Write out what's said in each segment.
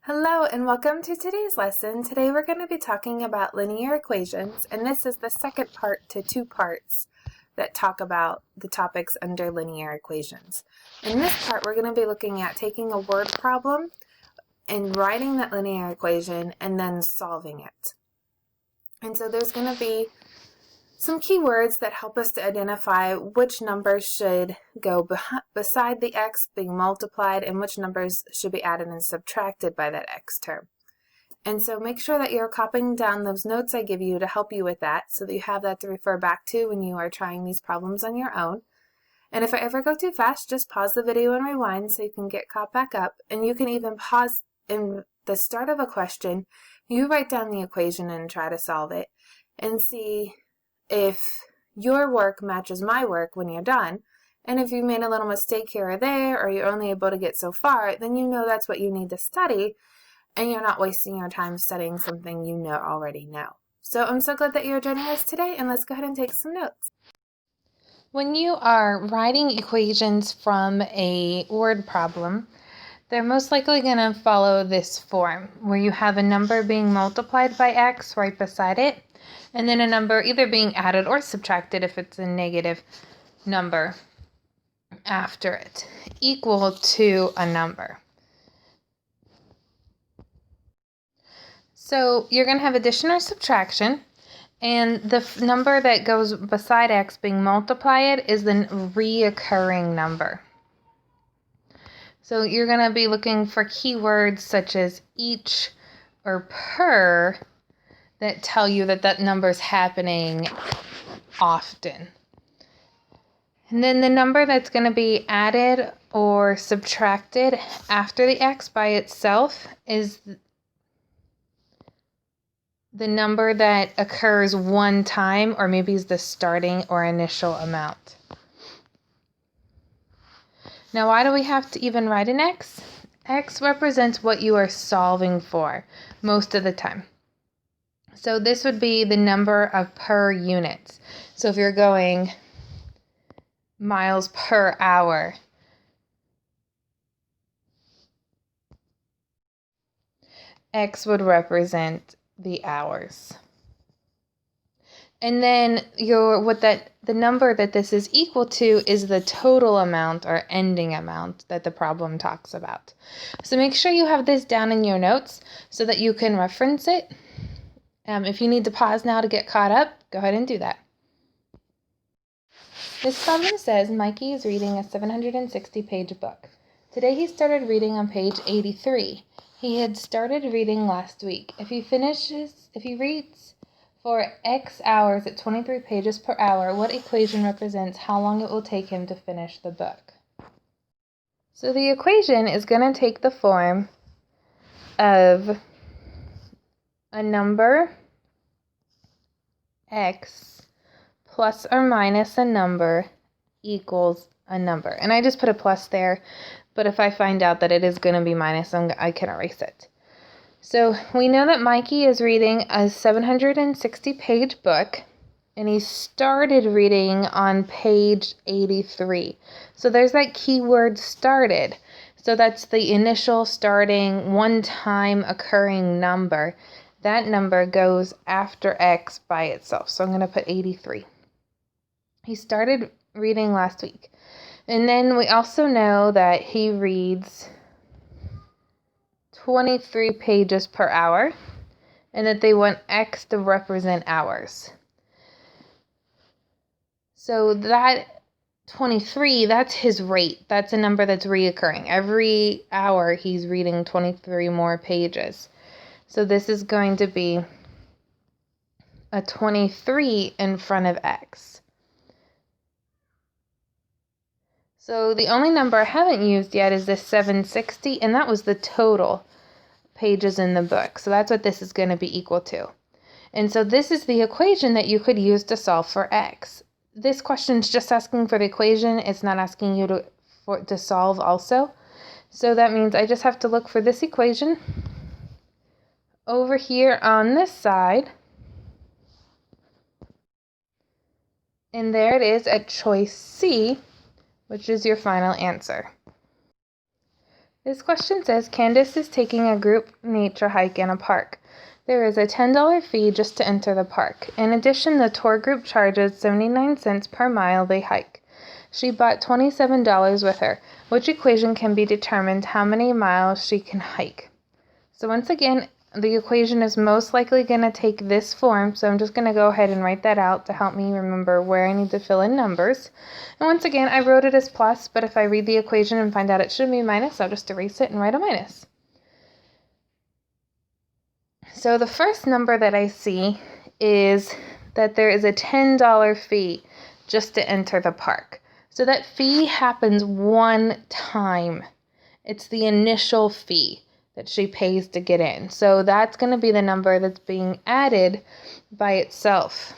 Hello and welcome to today's lesson. Today we're going to be talking about linear equations, and this is the second part to two parts that talk about the topics under linear equations. In this part we're going to be looking at taking a word problem and writing that linear equation and then solving it. And so there's going to be some keywords that help us to identify which numbers should go beside the x being multiplied and which numbers should be added and subtracted by that x term. And so make sure that you're copying down those notes I give you to help you with that so that you have that to refer back to when you are trying these problems on your own. And if I ever go too fast, just pause the video and rewind so you can get caught back up. And you can even pause in the start of a question, you write down the equation and try to solve it and see if your work matches my work when you're done. And if you made a little mistake here or there, or you're only able to get so far, then you know that's what you need to study, and you're not wasting your time studying something you already know. So I'm so glad that you're joining us today, and let's go ahead and take some notes. When you are writing equations from a word problem, they're most likely going to follow this form, where you have a number being multiplied by x right beside it, and then a number either being added or subtracted if it's a negative number after it, equal to a number. So you're going to have addition or subtraction, and the number that goes beside x being multiplied is the reoccurring number. So you're going to be looking for keywords such as each or per that tell you that that number is happening often. And then the number that's going to be added or subtracted after the x by itself is the number that occurs one time, or maybe is the starting or initial amount. Now, why do we have to even write an x? X represents what you are solving for most of the time. So this would be the number of per units. So if you're going miles per hour, x would represent the hours. And then the number that this is equal to is the total amount or ending amount that the problem talks about. So make sure you have this down in your notes so that you can reference it. If you need to pause now to get caught up, go ahead and do that. This problem says Mikey is reading a 760-page book. Today he started reading on page 83. He had started reading last week. If he reads for X hours at 23 pages per hour, what equation represents how long it will take him to finish the book? So the equation is going to take the form of a number X plus or minus a number equals a number. And I just put a plus there, but if I find out that it is going to be minus, I can erase it. So we know that Mikey is reading a 760-page book, and he started reading on page 83. So there's that keyword started. So that's the initial starting one-time occurring number. That number goes after x by itself. So I'm going to put 83. He started reading last week. And then we also know that he reads 23 pages per hour, and that they want x to represent hours. So that 23, that's his rate. That's a number that's reoccurring. Every hour he's reading 23 more pages. So this is going to be a 23 in front of x. So the only number I haven't used yet is this 760, and that was the total pages in the book. So that's what this is going to be equal to. And so this is the equation that you could use to solve for x. This question is just asking for the equation. It's not asking you to solve also. So that means I just have to look for this equation over here on this side. And there it is at choice C, which is your final answer. This question says, Candace is taking a group nature hike in a park. There is a $10 fee just to enter the park. In addition, the tour group charges 79 cents per mile they hike. She bought $27 with her. Which equation can be determined how many miles she can hike? So once again, the equation is most likely going to take this form, so I'm just going to go ahead and write that out to help me remember where I need to fill in numbers. And once again, I wrote it as plus, but if I read the equation and find out it should be minus, I'll just erase it and write a minus. So the first number that I see is that there is a $10 fee just to enter the park. So that fee happens one time. It's the initial fee that she pays to get in. So that's going to be the number that's being added by itself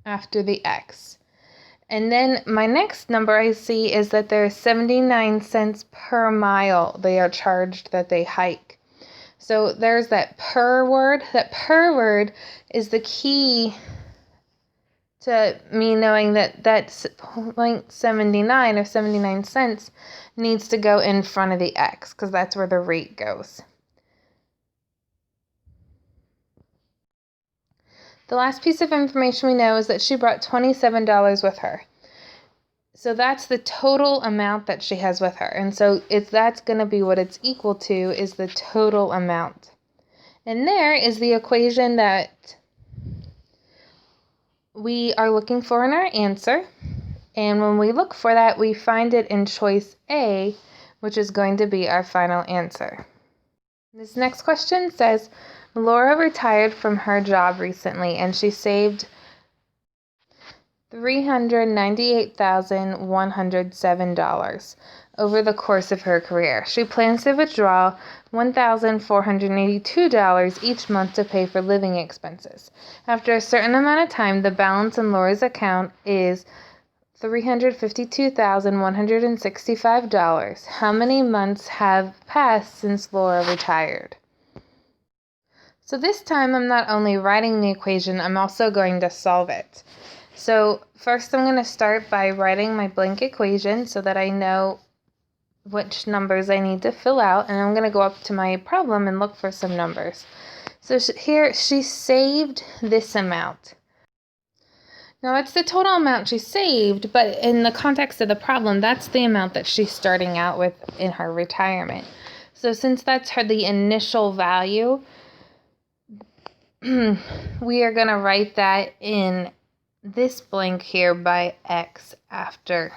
after the X. And then my next number I see is that there's 79 cents per mile they are charged that they hike. So there's that per word. That per word is the key to me knowing that that's 0.79 or 79 cents needs to go in front of the X because that's where the rate goes. The last piece of information we know is that she brought $27 with her. So that's the total amount that she has with her. And so that's going to be what it's equal to is the total amount. And there is the equation that we are looking for in our answer. And when we look for that, we find it in choice A, which is going to be our final answer. This next question says, Laura retired from her job recently and she saved $398,107 over the course of her career. She plans to withdraw $1,482 each month to pay for living expenses. After a certain amount of time, the balance in Laura's account is $352,165. How many months have passed since Laura retired? So this time I'm not only writing the equation, I'm also going to solve it. So first I'm going to start by writing my blank equation so that I know which numbers I need to fill out, and I'm going to go up to my problem and look for some numbers. So here she saved this amount. Now that's the total amount she saved, but in the context of the problem, that's the amount that she's starting out with in her retirement. So since that's the initial value, we are going to write that in this blank here by X after.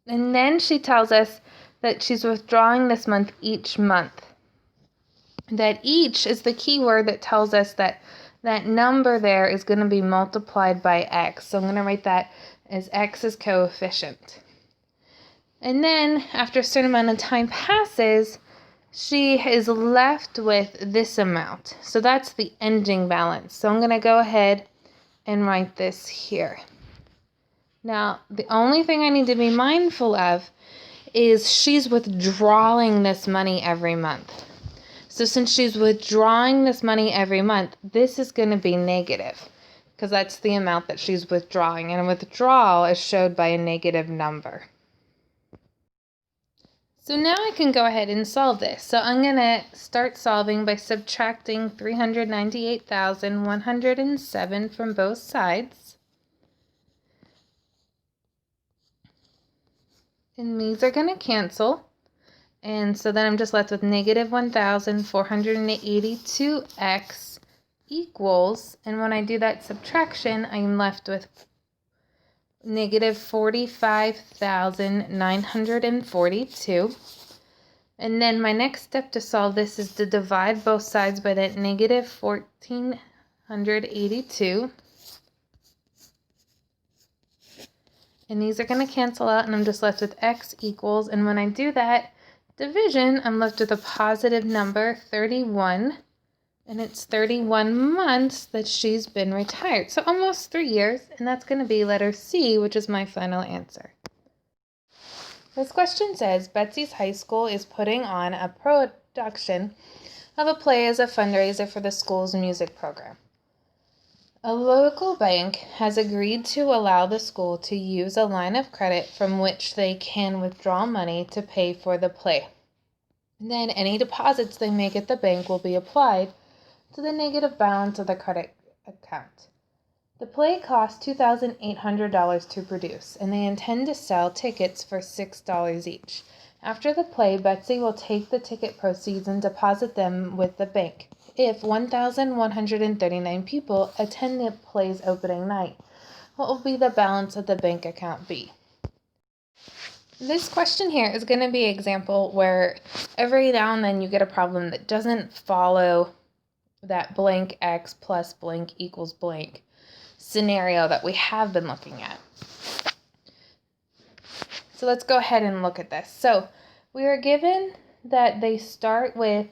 And then she tells us that she's withdrawing this month each month. That each is the key word that tells us that that number there is going to be multiplied by X. So I'm going to write that as X's coefficient. And then after a certain amount of time passes, she is left with this amount. So that's the ending balance. So I'm going to go ahead and write this here. Now, the only thing I need to be mindful of is she's withdrawing this money every month. So since she's withdrawing this money every month, this is going to be negative because that's the amount that she's withdrawing. And a withdrawal is showed by a negative number. So now I can go ahead and solve this. So I'm going to start solving by subtracting 398,107 from both sides. And these are going to cancel. And so then I'm just left with negative 1,482x equals, and when I do that subtraction, I'm left with negative 45,942. And then my next step to solve this is to divide both sides by that negative 1,482. And these are going to cancel out, and I'm just left with x equals, and when I do that division, I'm left with a positive number, 31, and it's 31 months that she's been retired. So almost 3 years, and that's going to be letter C, which is my final answer. This question says, Betsy's high school is putting on a production of a play as a fundraiser for the school's music program. A local bank has agreed to allow the school to use a line of credit from which they can withdraw money to pay for the play. Then any deposits they make at the bank will be applied to the negative balance of the credit account. The play costs $2,800 to produce, and they intend to sell tickets for $6 each. After the play, Betsy will take the ticket proceeds and deposit them with the bank. If 1,139 people attend the play's opening night, what will be the balance of the bank account be? This question here is going to be an example where every now and then you get a problem that doesn't follow that blank x plus blank equals blank scenario that we have been looking at. So let's go ahead and look at this. So we are given that they start with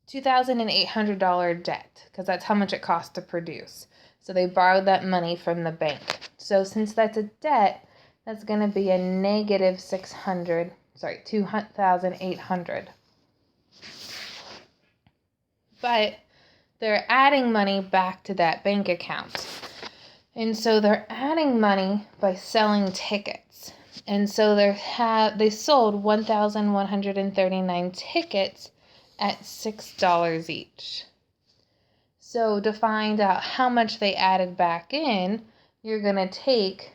$2,800 debt because that's how much it costs to produce. So they borrowed that money from the bank. So since that's a debt, that's going to be a negative $2,800. But they're adding money back to that bank account. And so they're adding money by selling tickets. And so they sold 1,139 tickets at $6 each. So to find out how much they added back in, you're going to take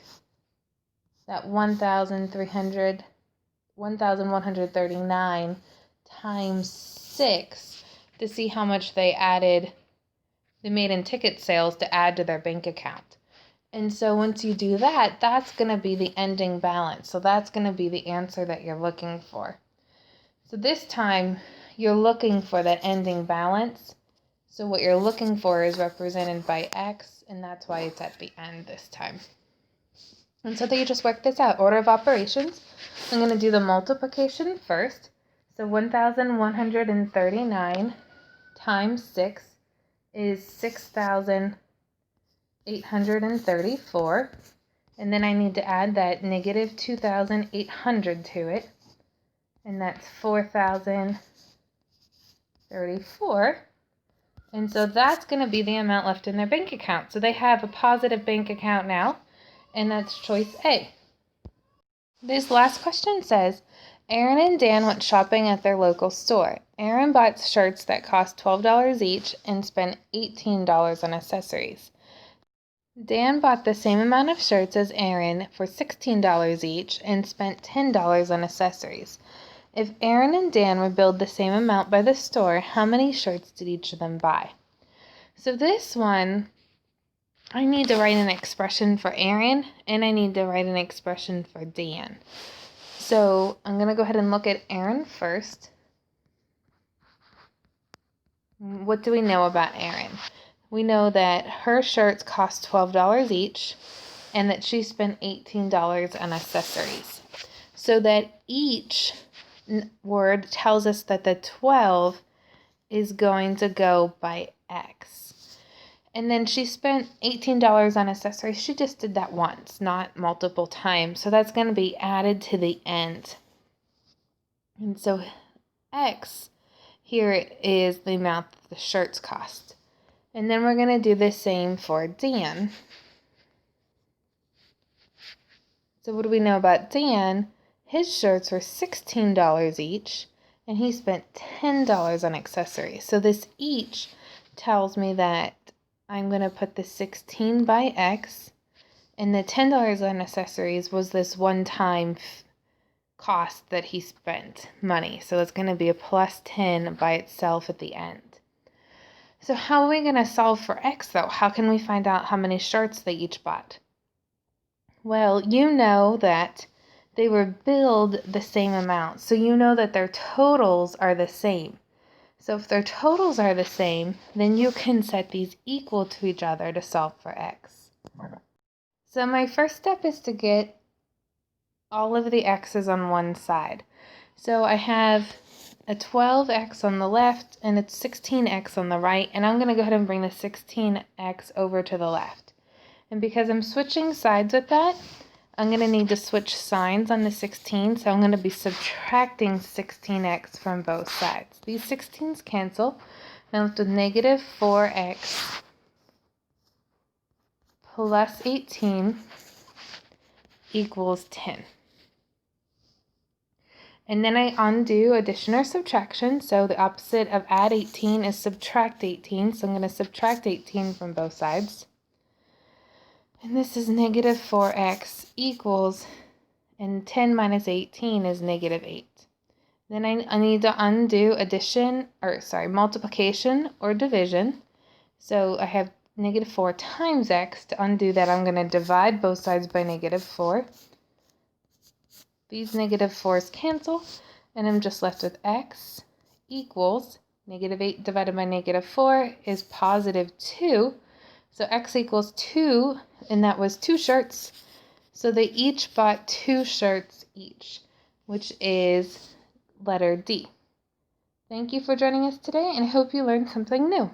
that 1,139 times 6 to see how much they made in ticket sales to add to their bank account. And so once you do that, that's going to be the ending balance. So that's going to be the answer that you're looking for. So this time you're looking for that ending balance. So what you're looking for is represented by x, and that's why it's at the end this time. And so you just work this out. Order of operations. I'm going to do the multiplication first. So 1,139 times 6 is 6,834. And then I need to add that negative 2,800 to it. And that's 4,034. And so that's going to be the amount left in their bank account. So they have a positive bank account now. And that's choice A. This last question says, Aaron and Dan went shopping at their local store. Aaron bought shirts that cost $12 each and spent $18 on accessories. Dan bought the same amount of shirts as Aaron for $16 each and spent $10 on accessories. If Aaron and Dan were billed the same amount by the store, how many shirts did each of them buy? So this one, I need to write an expression for Aaron, and I need to write an expression for Dan. So I'm going to go ahead and look at Aaron first. What do we know about Aaron? We know that her shirts cost $12 each, and that she spent $18 on accessories. So that each word tells us that the 12 is going to go by X. And then she spent $18 on accessories. She just did that once, not multiple times. So that's going to be added to the end. And so X here is the amount that the shirts cost. And then we're going to do the same for Dan. So what do we know about Dan? His shirts were $16 each, and he spent $10 on accessories. So this each tells me that I'm going to put the 16 by X, and the $10 on accessories was this one-time cost that he spent money. So it's going to be a plus 10 by itself at the end. So how are we going to solve for X, though? How can we find out how many shirts they each bought? Well, you know that they were billed the same amount. So you know that their totals are the same. So if their totals are the same, then you can set these equal to each other to solve for X. So my first step is to get all of the X's on one side. So I have a 12X on the left and a 16X on the right, and I'm going to go ahead and bring the 16X over to the left. And because I'm switching sides with that, I'm going to need to switch signs on the 16, so I'm going to be subtracting 16x from both sides. These 16s cancel, and I'm left with negative 4x plus 18 equals 10. And then I undo addition or subtraction. So the opposite of add 18 is subtract 18. So I'm going to subtract 18 from both sides. And this is negative 4x equals, and 10 minus 18 is negative 8. Then I need to undo multiplication or division. So I have negative 4 times x. To undo that, I'm going to divide both sides by negative 4. These negative 4's cancel, and I'm just left with x equals negative 8 divided by negative 4 is positive 2. So x equals 2, and that was 2 shirts. So they each bought 2 shirts each, which is letter D. Thank you for joining us today, and I hope you learned something new.